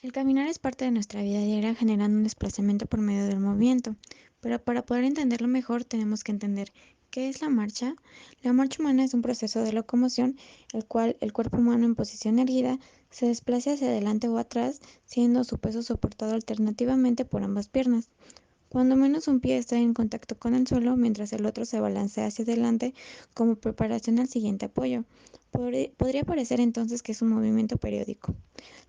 El caminar es parte de nuestra vida diaria generando un desplazamiento por medio del movimiento, pero para poder entenderlo mejor tenemos que entender qué es la marcha. La marcha humana es un proceso de locomoción el cual el cuerpo humano en posición erguida se desplaza hacia adelante o atrás, siendo su peso soportado alternativamente por ambas piernas. Cuando menos un pie está en contacto con el suelo, mientras el otro se balancea hacia adelante como preparación al siguiente apoyo. Podría parecer entonces que es un movimiento periódico.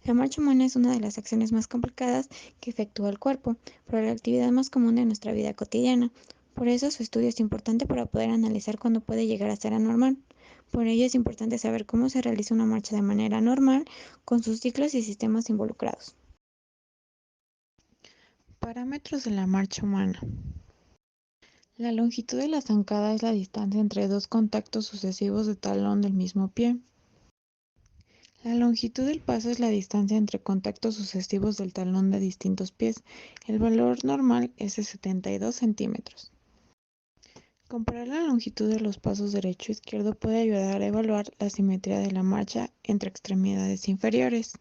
La marcha humana es una de las acciones más complicadas que efectúa el cuerpo, pero la actividad más común de nuestra vida cotidiana. Por eso su estudio es importante para poder analizar cuándo puede llegar a ser anormal. Por ello es importante saber cómo se realiza una marcha de manera normal, con sus ciclos y sistemas involucrados. Parámetros de la marcha humana. La longitud de la zancada es la distancia entre dos contactos sucesivos de talón del mismo pie. La longitud del paso es la distancia entre contactos sucesivos del talón de distintos pies. El valor normal es de 72 centímetros. Comparar la longitud de los pasos derecho e izquierdo puede ayudar a evaluar la simetría de la marcha entre extremidades inferiores.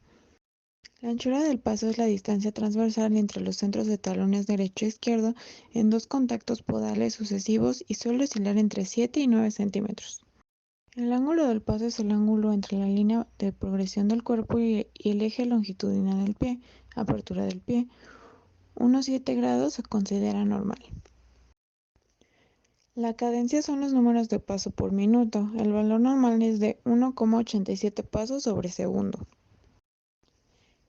La anchura del paso es la distancia transversal entre los centros de talones derecho e izquierdo en dos contactos podales sucesivos y suele oscilar entre 7 y 9 centímetros. El ángulo del paso es el ángulo entre la línea de progresión del cuerpo y el eje longitudinal del pie, apertura del pie. Unos 7 grados se considera normal. La cadencia son los números de paso por minuto. El valor normal es de 1,87 pasos sobre segundo.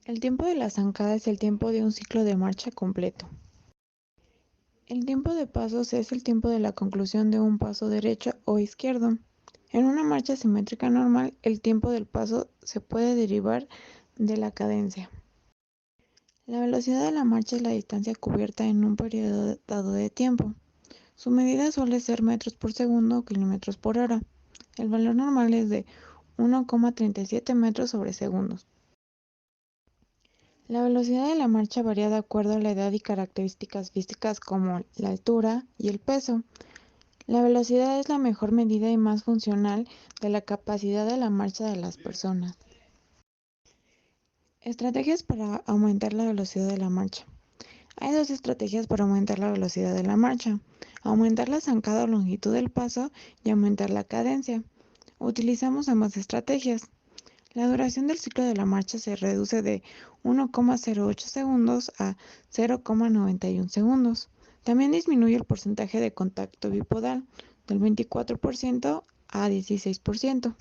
El tiempo de la zancada es el tiempo de un ciclo de marcha completo. El tiempo de pasos es el tiempo de la conclusión de un paso derecho o izquierdo. En una marcha simétrica normal, el tiempo del paso se puede derivar de la cadencia. La velocidad de la marcha es la distancia cubierta en un periodo dado de tiempo. Su medida suele ser metros por segundo o kilómetros por hora. El valor normal es de 1,37 metros sobre segundos. La velocidad de la marcha varía de acuerdo a la edad y características físicas como la altura y el peso. La velocidad es la mejor medida y más funcional de la capacidad de la marcha de las personas. Estrategias para aumentar la velocidad de la marcha. Hay dos estrategias para aumentar la velocidad de la marcha: aumentar la zancada o longitud del paso y aumentar la cadencia. Utilizamos ambas estrategias. La duración del ciclo de la marcha se reduce de 1,08 segundos a 0,91 segundos. También disminuye el porcentaje de contacto bipodal del 24% a 16%.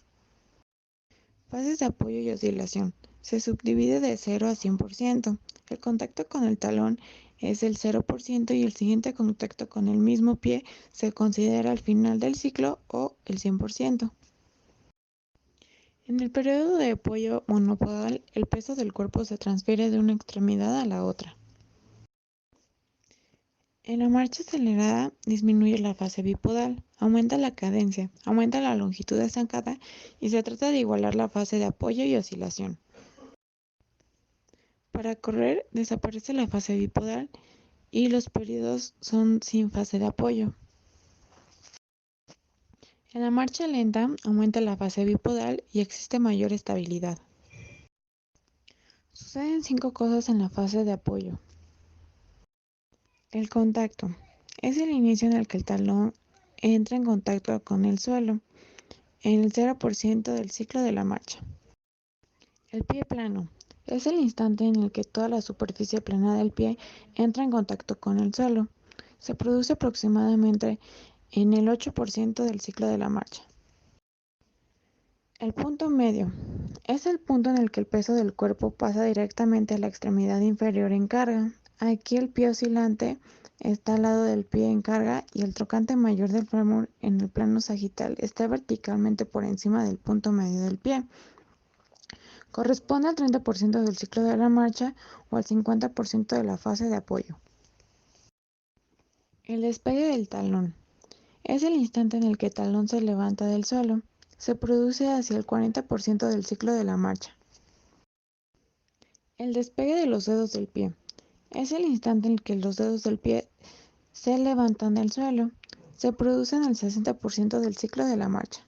Fases de apoyo y oscilación. Se subdivide de 0 a 100%. El contacto con el talón es el 0% y el siguiente contacto con el mismo pie se considera el final del ciclo o el 100%. En el periodo de apoyo monopodal, el peso del cuerpo se transfiere de una extremidad a la otra. En la marcha acelerada disminuye la fase bipodal, aumenta la cadencia, aumenta la longitud de zancada y se trata de igualar la fase de apoyo y oscilación. Para correr desaparece la fase bipodal y los periodos son sin fase de apoyo. En la marcha lenta aumenta la fase bipodal y existe mayor estabilidad. Suceden 5 cosas en la fase de apoyo. El contacto es el inicio en el que el talón entra en contacto con el suelo, en el 0% del ciclo de la marcha. El pie plano es el instante en el que toda la superficie plana del pie entra en contacto con el suelo. Se produce aproximadamente en el 8% del ciclo de la marcha. El punto medio es el punto en el que el peso del cuerpo pasa directamente a la extremidad inferior en carga. Aquí el pie oscilante está al lado del pie en carga y el trocante mayor del fémur en el plano sagital está verticalmente por encima del punto medio del pie. Corresponde al 30% del ciclo de la marcha o al 50% de la fase de apoyo. El despegue del talón es el instante en el que el talón se levanta del suelo. Se produce hacia el 40% del ciclo de la marcha. El despegue de los dedos del pie es el instante en el que los dedos del pie se levantan del suelo. Se produce en el 60% del ciclo de la marcha.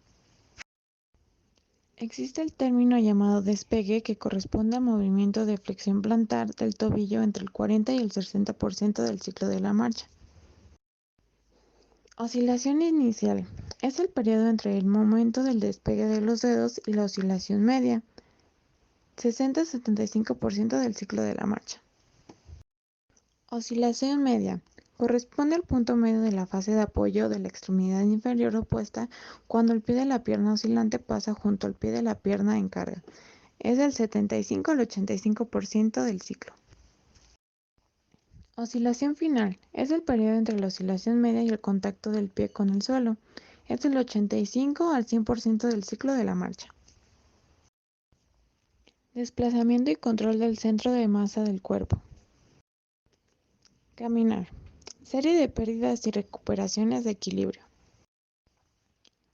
Existe el término llamado despegue que corresponde al movimiento de flexión plantar del tobillo entre el 40 y el 60% del ciclo de la marcha. Oscilación inicial. Es el periodo entre el momento del despegue de los dedos y la oscilación media, 60-75% del ciclo de la marcha. Oscilación media. Corresponde al punto medio de la fase de apoyo de la extremidad inferior opuesta cuando el pie de la pierna oscilante pasa junto al pie de la pierna en carga. Es del 75 al 85% del ciclo. Oscilación final. Es el periodo entre la oscilación media y el contacto del pie con el suelo. Es del 85 al 100% del ciclo de la marcha. Desplazamiento y control del centro de masa del cuerpo. Caminar. Serie de pérdidas y recuperaciones de equilibrio.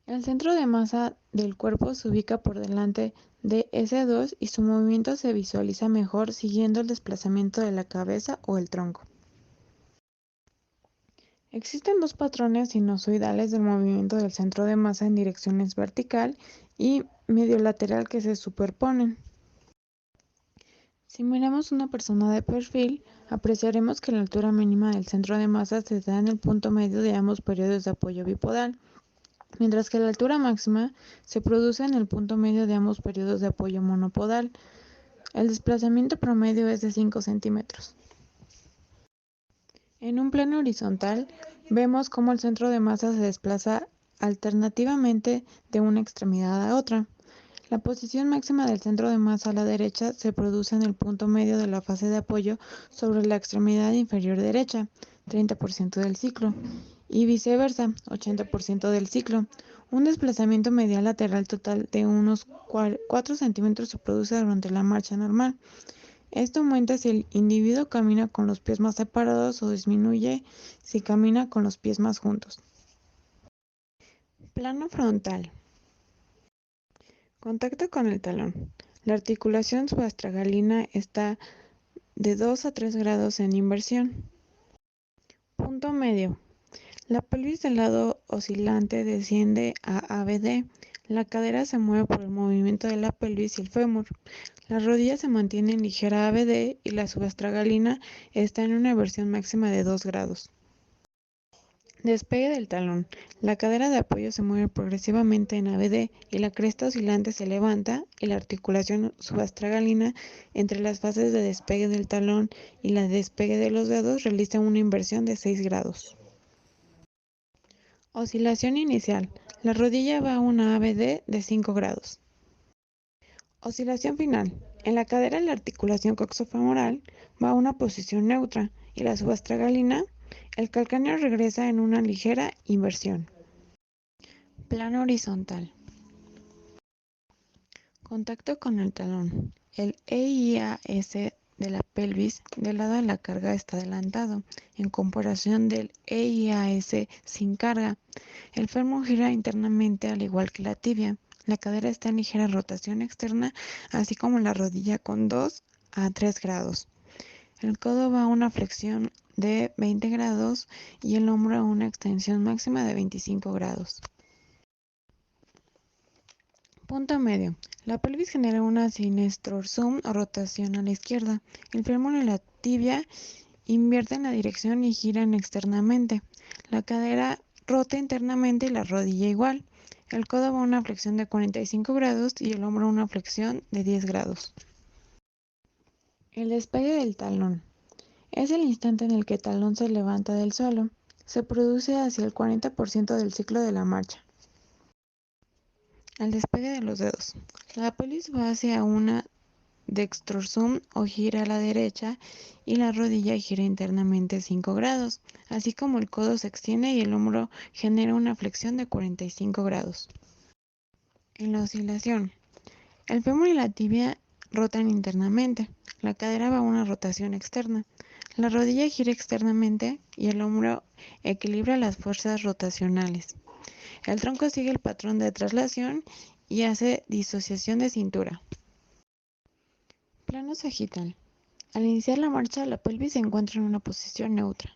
El centro de masa del cuerpo se ubica por delante de S2 y su movimiento se visualiza mejor siguiendo el desplazamiento de la cabeza o el tronco. Existen dos patrones sinusoidales del movimiento del centro de masa en direcciones vertical y mediolateral que se superponen. Si miramos una persona de perfil, apreciaremos que la altura mínima del centro de masa se da en el punto medio de ambos periodos de apoyo bipodal, mientras que la altura máxima se produce en el punto medio de ambos periodos de apoyo monopodal. El desplazamiento promedio es de 5 centímetros. En un plano horizontal, vemos cómo el centro de masa se desplaza alternativamente de una extremidad a otra. La posición máxima del centro de masa a la derecha se produce en el punto medio de la fase de apoyo sobre la extremidad inferior derecha, 30% del ciclo, y viceversa, 80% del ciclo. Un desplazamiento medial lateral total de unos 4 centímetros se produce durante la marcha normal. Esto aumenta si el individuo camina con los pies más separados o disminuye si camina con los pies más juntos. Plano frontal. Contacto con el talón. La articulación subastragalina está de 2 a 3 grados en inversión. Punto medio. La pelvis del lado oscilante desciende a ABD. La cadera se mueve por el movimiento de la pelvis y el fémur. La rodilla se mantiene en ligera ABD y la subastragalina está en una inversión máxima de 2 grados. Despegue del talón. La cadera de apoyo se mueve progresivamente en ABD y la cresta oscilante se levanta y la articulación subastragalina entre las fases de despegue del talón y la de despegue de los dedos realiza una inversión de 6 grados. Oscilación inicial. La rodilla va a una ABD de 5 grados. Oscilación final. En la cadera la articulación coxofemoral va a una posición neutra y la subastragalina, el calcáneo regresa en una ligera inversión. Plano horizontal. Contacto con el talón. El EIAS de la pelvis del lado de la carga está adelantado, en comparación del EIAS sin carga. El fémur gira internamente al igual que la tibia. La cadera está en ligera rotación externa, así como la rodilla con 2 a 3 grados. El codo va a una flexión de 20 grados y el hombro a una extensión máxima de 25 grados. Punto medio. La pelvis genera una sinestrorsum o rotación a la izquierda. El fémur y la tibia invierten la dirección y giran externamente. La cadera rota internamente y la rodilla igual. El codo va a una flexión de 45 grados y el hombro a una flexión de 10 grados. El despegue del talón. Es el instante en el que el talón se levanta del suelo. Se produce hacia el 40% del ciclo de la marcha. El despegue de los dedos. La pelvis va hacia una dextrorsum o gira a la derecha y la rodilla gira internamente 5 grados, así como el codo se extiende y el hombro genera una flexión de 45 grados. En la oscilación, el fémur y la tibia rotan internamente, la cadera va a una rotación externa, la rodilla gira externamente y el hombro equilibra las fuerzas rotacionales. El tronco sigue el patrón de traslación y hace disociación de cintura. Plano sagital. Al iniciar la marcha, la pelvis se encuentra en una posición neutra.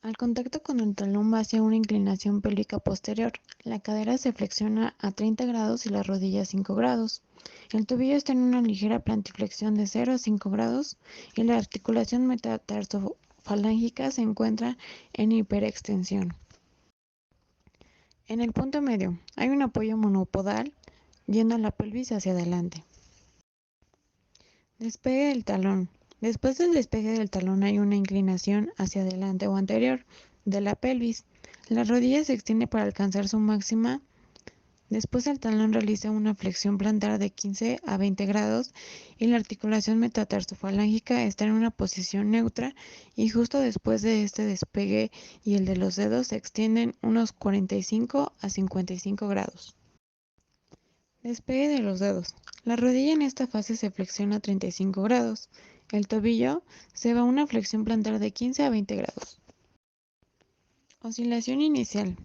Al contacto con el talón va hacia una inclinación pélvica posterior. La cadera se flexiona a 30 grados y la rodilla a 5 grados. El tobillo está en una ligera plantiflexión de 0 a 5 grados y la articulación metatarsofalángica se encuentra en hiperextensión. En el punto medio hay un apoyo monopodal yendo a la pelvis hacia adelante. Despegue del talón. Después del despegue del talón hay una inclinación hacia adelante o anterior de la pelvis. La rodilla se extiende para alcanzar su máxima. Después el talón realiza una flexión plantar de 15 a 20 grados y la articulación metatarsofalángica está en una posición neutra y justo después de este despegue y el de los dedos se extienden unos 45 a 55 grados. Despegue de los dedos. La rodilla en esta fase se flexiona a 35 grados. El tobillo se va a una flexión plantar de 15 a 20 grados. Oscilación inicial.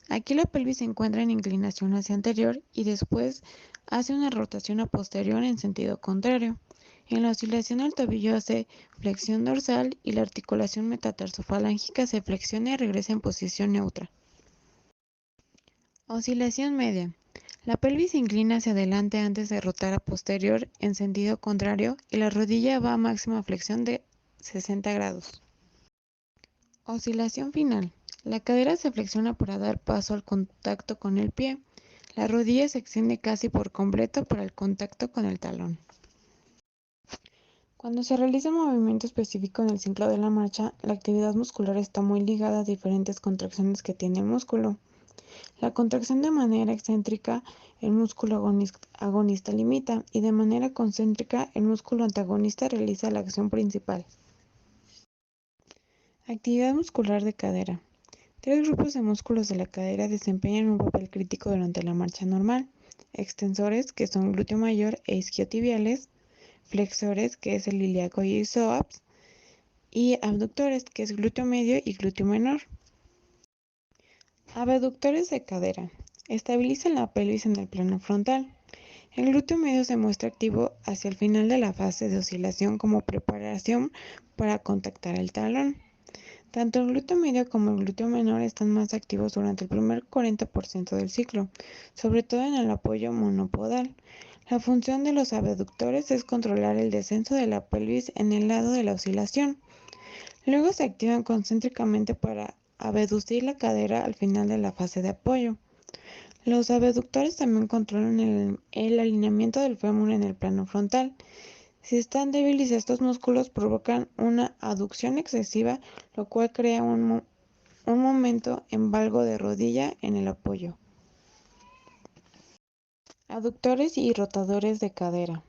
Aquí la pelvis se encuentra en inclinación hacia anterior y después hace una rotación a posterior en sentido contrario. En la oscilación el tobillo hace flexión dorsal y la articulación metatarsofalángica se flexiona y regresa en posición neutra. Oscilación media. La pelvis se inclina hacia adelante antes de rotar a posterior en sentido contrario y la rodilla va a máxima flexión de 60 grados. Oscilación final. La cadera se flexiona para dar paso al contacto con el pie. La rodilla se extiende casi por completo para el contacto con el talón. Cuando se realiza un movimiento específico en el ciclo de la marcha, la actividad muscular está muy ligada a diferentes contracciones que tiene el músculo. La contracción de manera excéntrica, el músculo agonista limita, y de manera concéntrica, el músculo antagonista realiza la acción principal. Actividad muscular de cadera. Tres grupos de músculos de la cadera desempeñan un papel crítico durante la marcha normal. Extensores, que son glúteo mayor e isquiotibiales. Flexores, que es el ilíaco y psoas. Y abductores, que es glúteo medio y glúteo menor. Abductores de cadera. Estabilizan la pelvis en el plano frontal. El glúteo medio se muestra activo hacia el final de la fase de oscilación como preparación para contactar el talón. Tanto el glúteo medio como el glúteo menor están más activos durante el primer 40% del ciclo, sobre todo en el apoyo monopodal. La función de los abductores es controlar el descenso de la pelvis en el lado de la oscilación. Luego se activan concéntricamente para abducir la cadera al final de la fase de apoyo. Los abductores también controlan el alineamiento del fémur en el plano frontal. Si están débiles estos músculos provocan una aducción excesiva, lo cual crea un momento en valgo de rodilla en el apoyo. Aductores y rotadores de cadera.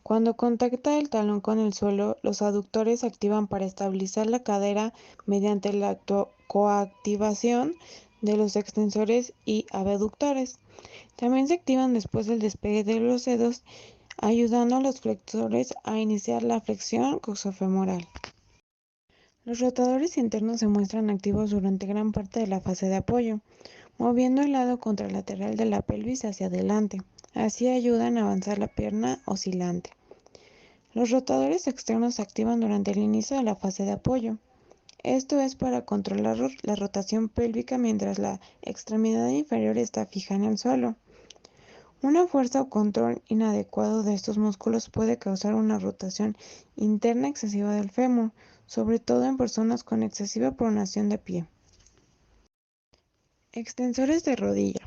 Cuando contacta el talón con el suelo, los aductores se activan para estabilizar la cadera mediante la coactivación de los extensores y abductores. También se activan después del despegue de los dedos, ayudando a los flexores a iniciar la flexión coxofemoral. Los rotadores internos se muestran activos durante gran parte de la fase de apoyo, moviendo el lado contralateral de la pelvis hacia adelante. Así ayudan a avanzar la pierna oscilante. Los rotadores externos se activan durante el inicio de la fase de apoyo. Esto es para controlar la rotación pélvica mientras la extremidad inferior está fija en el suelo. Una fuerza o control inadecuado de estos músculos puede causar una rotación interna excesiva del fémur, sobre todo en personas con excesiva pronación de pie. Extensores de rodilla.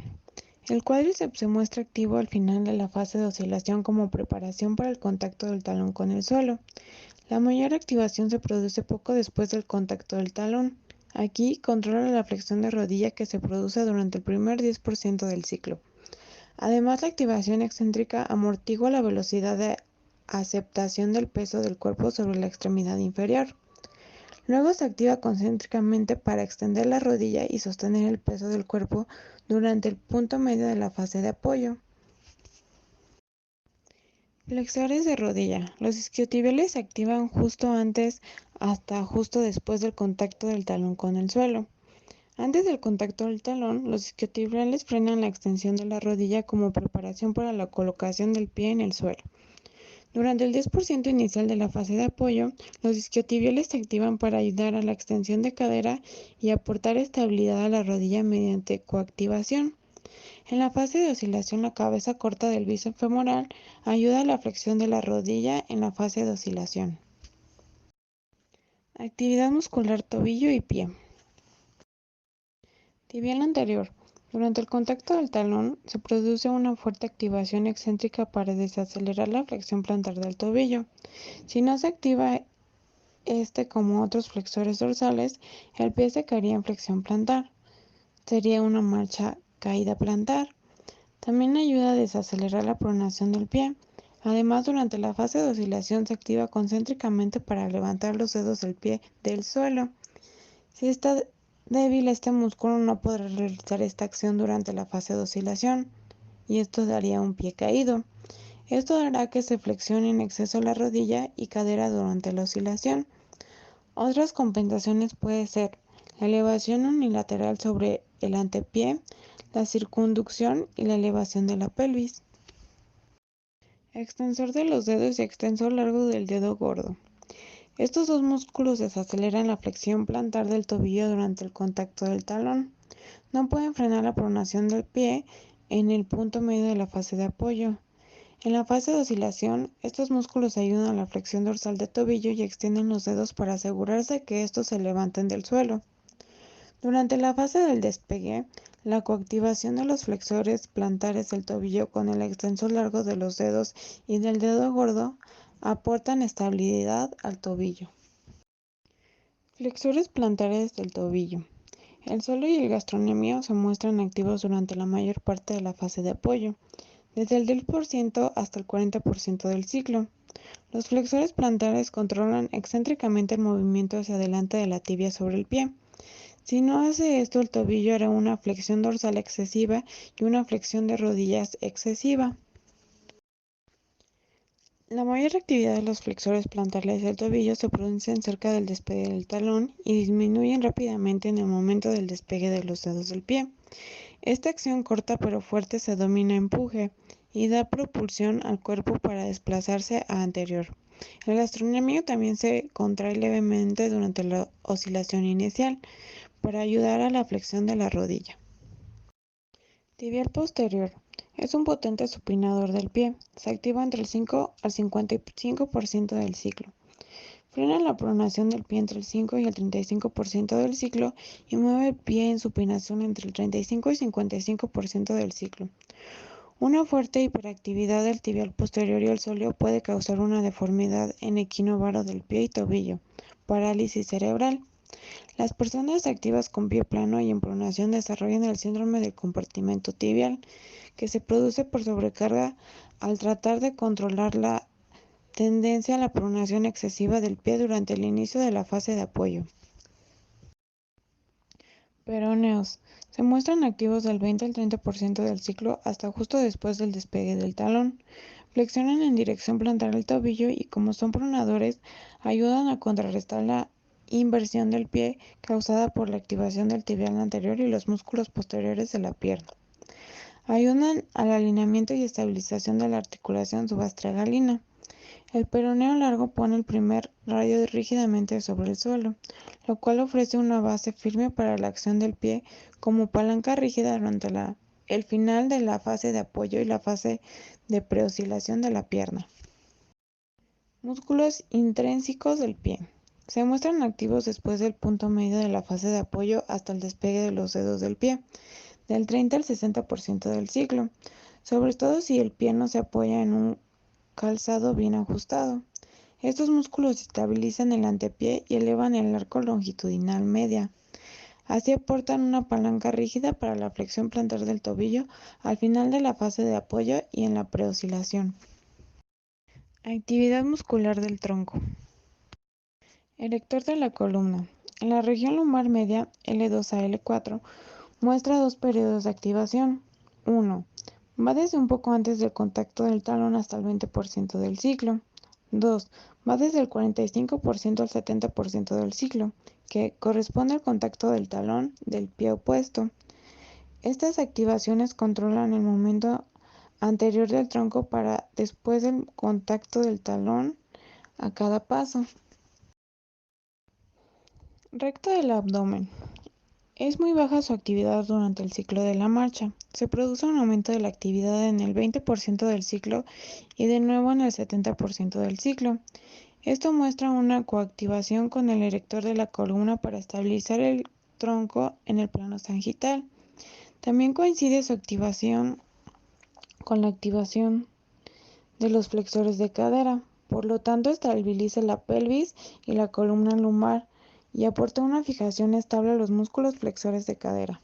El cuádriceps se muestra activo al final de la fase de oscilación como preparación para el contacto del talón con el suelo. La mayor activación se produce poco después del contacto del talón. Aquí controla la flexión de rodilla que se produce durante el primer 10% del ciclo. Además, la activación excéntrica amortigua la velocidad de aceptación del peso del cuerpo sobre la extremidad inferior. Luego se activa concéntricamente para extender la rodilla y sostener el peso del cuerpo durante el punto medio de la fase de apoyo. Flexores de rodilla. Los isquiotibiales se activan justo antes hasta justo después del contacto del talón con el suelo. Antes del contacto del talón, los isquiotibiales frenan la extensión de la rodilla como preparación para la colocación del pie en el suelo. Durante el 10% inicial de la fase de apoyo, los isquiotibiales se activan para ayudar a la extensión de cadera y aportar estabilidad a la rodilla mediante coactivación. En la fase de oscilación, la cabeza corta del bíceps femoral ayuda a la flexión de la rodilla en la fase de oscilación. Actividad muscular tobillo y pie. Tibial anterior. Durante el contacto del talón, se produce una fuerte activación excéntrica para desacelerar la flexión plantar del tobillo. Si no se activa como otros flexores dorsales, el pie se caería en flexión plantar. Sería una marcha caída plantar. También ayuda a desacelerar la pronación del pie. Además, durante la fase de oscilación se activa concéntricamente para levantar los dedos del pie del suelo. Si está débil, este músculo no podrá realizar esta acción durante la fase de oscilación, y esto daría un pie caído. Esto hará que se flexione en exceso la rodilla y cadera durante la oscilación. Otras compensaciones pueden ser la elevación unilateral sobre el antepié, la circunducción y la elevación de la pelvis. Extensor de los dedos y extensor largo del dedo gordo. Estos dos músculos desaceleran la flexión plantar del tobillo durante el contacto del talón. No pueden frenar la pronación del pie en el punto medio de la fase de apoyo. En la fase de oscilación, estos músculos ayudan a la flexión dorsal del tobillo y extienden los dedos para asegurarse que estos se levanten del suelo. Durante la fase del despegue, la coactivación de los flexores plantares del tobillo con el extensor largo de los dedos y del dedo gordo aportan estabilidad al tobillo. Flexores plantares del tobillo. El suelo y el gastrocnemio se muestran activos durante la mayor parte de la fase de apoyo, desde el 10% hasta el 40% del ciclo. Los flexores plantares controlan excéntricamente el movimiento hacia adelante de la tibia sobre el pie. Si no hace esto, el tobillo hará una flexión dorsal excesiva y una flexión de rodillas excesiva. La mayor actividad de los flexores plantares del tobillo se produce cerca del despegue del talón y disminuyen rápidamente en el momento del despegue de los dedos del pie. Esta acción corta pero fuerte se denomina empuje y da propulsión al cuerpo para desplazarse a anterior. El gastrocnemio también se contrae levemente durante la oscilación inicial para ayudar a la flexión de la rodilla. Tibial posterior. Es un potente supinador del pie. Se activa entre el 5 al 55% del ciclo. Frena la pronación del pie entre el 5 y el 35% del ciclo y mueve el pie en supinación entre el 35 y 55% del ciclo. Una fuerte hiperactividad del tibial posterior y el sóleo puede causar una deformidad en equinovaro del pie y tobillo, parálisis cerebral. Las personas activas con pie plano y en pronación desarrollan el síndrome del compartimento tibial, que se produce por sobrecarga al tratar de controlar la tendencia a la pronación excesiva del pie durante el inicio de la fase de apoyo. Peroneos. Se muestran activos del 20 al 30% del ciclo hasta justo después del despegue del talón. Flexionan en dirección plantar del tobillo y como son pronadores, ayudan a contrarrestar la inversión del pie causada por la activación del tibial anterior y los músculos posteriores de la pierna. Ayudan al alineamiento y estabilización de la articulación subastragalina. El peroneo largo pone el primer radio rígidamente sobre el suelo, lo cual ofrece una base firme para la acción del pie como palanca rígida durante el final de la fase de apoyo y la fase de preoscilación de la pierna. Músculos intrínsecos del pie. Se muestran activos después del punto medio de la fase de apoyo hasta el despegue de los dedos del pie, del 30 al 60% del ciclo, sobre todo si el pie no se apoya en un calzado bien ajustado. Estos músculos estabilizan el antepié y elevan el arco longitudinal media. Así aportan una palanca rígida para la flexión plantar del tobillo al final de la fase de apoyo y en la preoscilación. Actividad muscular del tronco. Erector de la columna. En la región lumbar media, L2 a L4, muestra dos periodos de activación. 1. Va desde un poco antes del contacto del talón hasta el 20% del ciclo. 2. Va desde el 45% al 70% del ciclo, que corresponde al contacto del talón del pie opuesto. Estas activaciones controlan el momento anterior del tronco para después del contacto del talón a cada paso. Recto del abdomen. Es muy baja su actividad durante el ciclo de la marcha. Se produce un aumento de la actividad en el 20% del ciclo y de nuevo en el 70% del ciclo. Esto muestra una coactivación con el erector de la columna para estabilizar el tronco en el plano sagital. También coincide su activación con la activación de los flexores de cadera. Por lo tanto, estabiliza la pelvis y la columna lumbar y aporta una fijación estable a los músculos flexores de cadera.